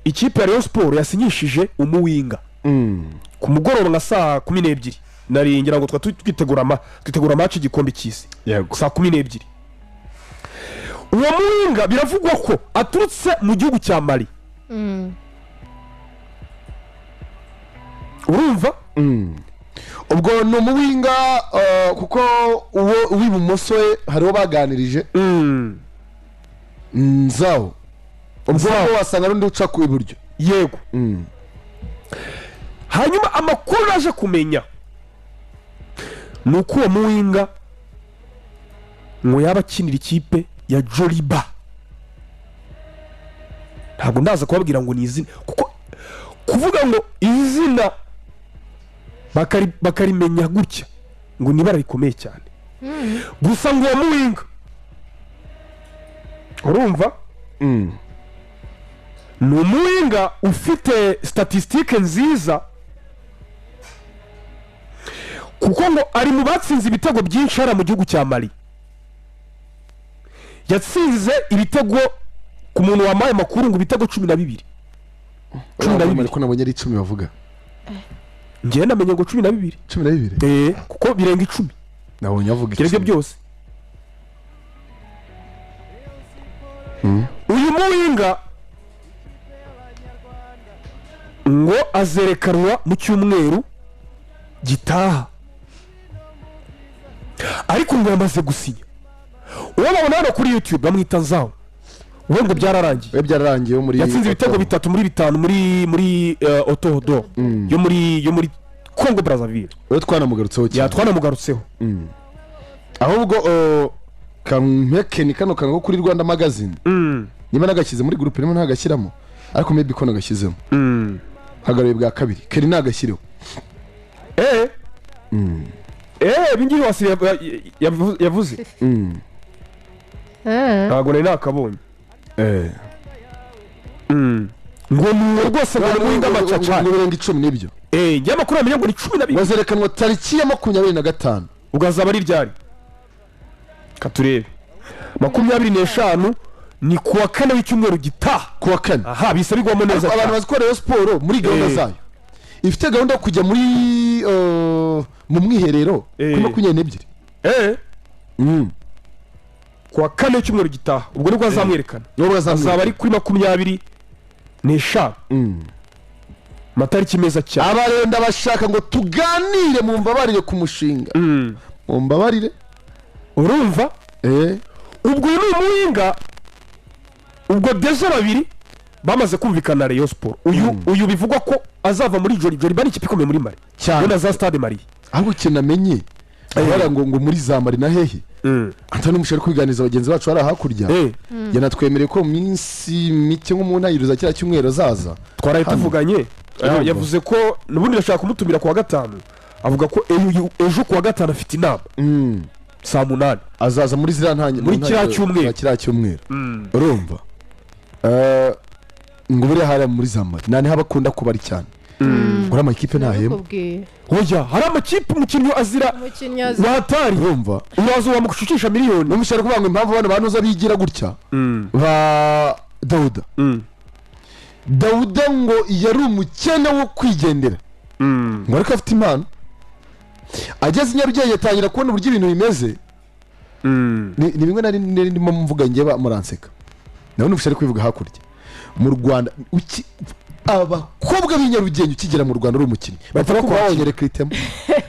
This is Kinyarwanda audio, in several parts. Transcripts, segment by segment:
ikipe ya Rayon Sport yasinyishije umuwinga ku mugoroba na saa 12 nari ngira ngo twitegura match igikombe cy'isi saa 12 uwo muwinga biravugwa ko aturutse mu gihugu cya Mali urumva ubwo no muwinga kuko uwo wibumoso hariho baganirije nzaho ubwo wasanga rundi uca ku iburyo yego hanyuma amakuru naje kumenya nuko uwo muwinga ngo yaba akinira ikipe ya Joliba ntabwo ndaza kubabwira ngo ni izina kuko kuvuga ngo izina bakarimenya gutya ngo nibara rikomeye cyane gusa ngo uwo muwinga urumva ni umuwinga ufite statistique nziza kuko ngo ari mu batsinze ibitego byinshi hara mu gihugu cya Mali yatsinze ibitego ku muntu wamaye amakuru ngo ibitego 12 ariko nabonye ari 10 bavuga ngiye namenye ngo 12 kuko birenga 10 nabonye avuga ikirege byose uyu muwinga ngo azerekanwa mu cyumweru gitaha ariko ngo yamaze gusinya uwo babona hano kuri YouTube bamwita Nzaho uwo ngo byararangiye muri yatsinze ibitego 3 muri 5 muri Otohodo yo muri Congo Brazzaville uwo twanamugarutseho cyane twanamugarutseho ahubwo kamekeni kano kango kuri Rwanda Magazine niba nagashyize muri groupe nimo ntagashyiramo ariko maybe ko nagashyizemo hagaruye bwa kabiri keri nagashyiriho bingi wasi yavuze ntago nari nakabonye ngo ni rwose ngo muwinga amacaca birenga 10 nibyo njye amakuru amenye ngo ni 12 bazerekanwa tariki ya 25 ugazaba ari ryari katurebe 25 ni kuwa kane w'icyumweru gitaha kuwa kane aha bise bigwamo neza abantu bazikora Rayon Sport muri gahunda zayo ifite gahunda kujya muri mu mwiherero kuri 22 kuwa kane w'icyumweru gitaha ubwo nibwo azamwerekana azaba ari kuri 25 matariki meza cyane abarenda bashaka ngo tuganire mu mbabarire ku mushinga mu mbabarire urumva ubwo ni umuwinga ubwo deje babiri bamaze kumvikana Rayon Sport uyu bivugwa ko azava muri Joliba n'ikipe ikomeye muri Mali cyane za Stade Mali ahubwo kinamenye abara ngo muri za Mali na hehe Antoni mushari kwiganiza abagenzi bacu ari hakurya yanatwemereye ko minsi mike nko mu ntayiro kira cyumweru zaza twaraye tuvuganye yavuze ko nubundi ndashaka kumutumira kuwa gatanu avuga ko ejo kuwa gatanu afite inama saa 8 azaza muri zira ntanye muri kira cyumweru urumva ngo buri hara muri Zamari nani habakunda kubari cyane uri amakipe ntahema oya hari amakipe umukinnyi azira watari urumva urazo wamukushukisha miliyoni n'umushara kubanga impamvu bana banuza bigira gutya ba Dauda ngo yari umukene wo kwigendera ngo ariko afite impano ageze Nyarugenge yatangira kubona uburyo ibintu bimeze ni bimwe nari ndimo mvuga ngiye bamuranseka nabone ubushare kwivuga hakurya mu Rwanda abakobwa b'inyarugenge ukigera mu Rwanda uri umukinnyi bataka kubawongere kritemo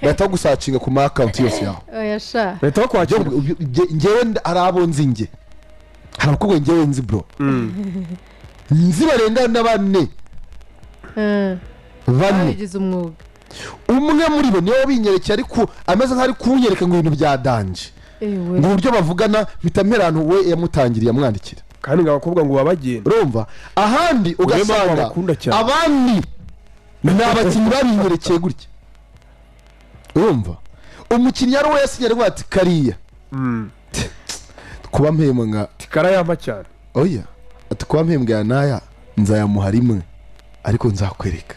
bataka gusacinga ku ma account yose yaho oyasha bataka kwaje ngewe arabonze nge hari abakobwa ngewe nzi bro nzi barenga na bane bagize umwuga umwe muri bo niyo binyerekeye ariko ameze nk'ari kunyereka ngo ibintu bya danje mu buryo bavugana bitamerano we yamutangiriye amwandikira kandi ngabakobwa ngo babagenda urumva ahandi ugasanga abandi n'abakinnyi babinyerekeye gutya urumva umukinnyi ari we yasinyere ngo ati kariya kuba mpemwe nka karayamba cyane oya ati kuba mpembwa naya nzayamuha rimwe ariko nzakwereka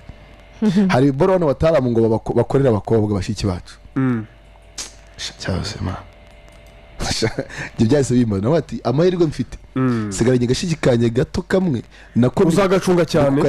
hari borone wataramu ngo bakorera abakobwa bashiki bacu cyase ma byahise bimana ati amahirwe mfite sigaranye agashigikanye gato kamwe nako uzagacunga cyane